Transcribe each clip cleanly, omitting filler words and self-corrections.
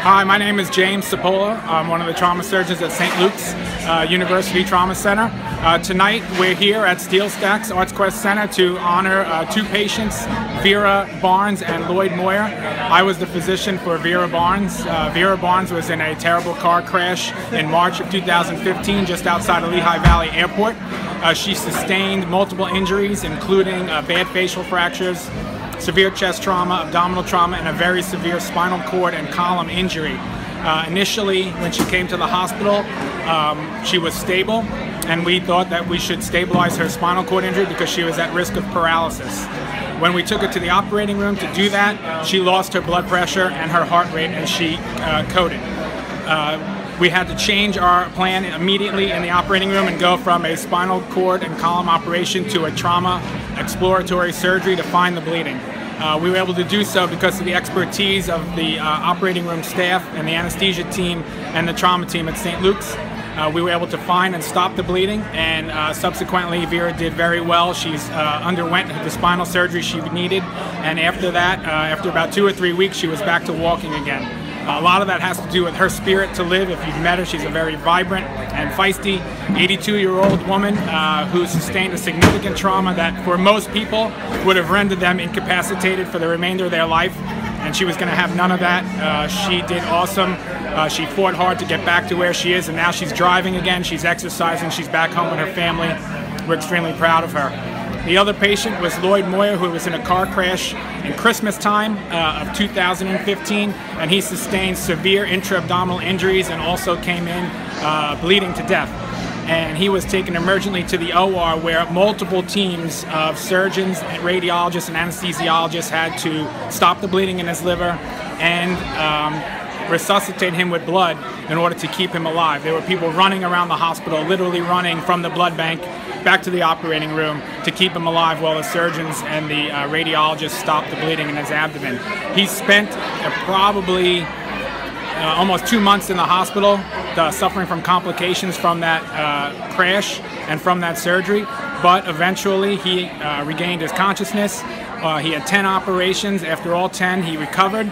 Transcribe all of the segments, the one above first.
Hi, my name is James Cipolla. I'm one of the trauma surgeons at St. Luke's University Trauma Center. Tonight we're here at SteelStacks Arts Quest Center to honor two patients, Vera Barnes and Lloyd Moyer. I was the physician for Vera Barnes. Vera Barnes was in a terrible car crash in March of 2015 just outside of Lehigh Valley Airport. She sustained multiple injuries, including bad facial fractures, severe chest trauma, abdominal trauma, and a very severe spinal cord and column injury. Initially, when she came to the hospital, she was stable, and we thought that we should stabilize her spinal cord injury because she was at risk of paralysis. When we took her to the operating room to do that, she lost her blood pressure and her heart rate, and she coded. We had to change our plan immediately in the operating room and go from a spinal cord and column operation to a trauma exploratory surgery to find the bleeding. We were able to do so because of the expertise of the operating room staff and the anesthesia team and the trauma team at St. Luke's. We were able to find and stop the bleeding, and subsequently Vera did very well. She's underwent the spinal surgery she needed, and after that, after about 2 or 3 weeks, she was back to walking again. A lot of that has to do with her spirit to live. If you've met her, she's a very vibrant and feisty 82-year-old woman who sustained a significant trauma that for most people would have rendered them incapacitated for the remainder of their life, and she was going to have none of that. She did awesome. She fought hard to get back to where she is, and now she's driving again, she's exercising, she's back home with her family. We're extremely proud of her. The other patient was Lloyd Moyer, who was in a car crash in Christmas time of 2015, and he sustained severe intra-abdominal injuries and also came in bleeding to death. And he was taken emergently to the OR, where multiple teams of surgeons, radiologists, and anesthesiologists had to stop the bleeding in his liver and resuscitate him with blood in order to keep him alive. There were people running around the hospital, literally running from the blood bank back to the operating room to keep him alive while the surgeons and the radiologists stopped the bleeding in his abdomen. He spent probably almost 2 months in the hospital suffering from complications from that crash and from that surgery, but eventually he regained his consciousness. He had 10 operations. After all 10, he recovered.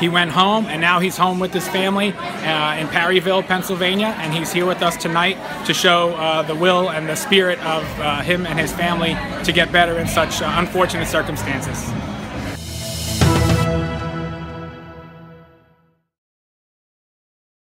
He went home, and now he's home with his family in Perryville, Pennsylvania, and he's here with us tonight to show the will and the spirit of him and his family to get better in such unfortunate circumstances.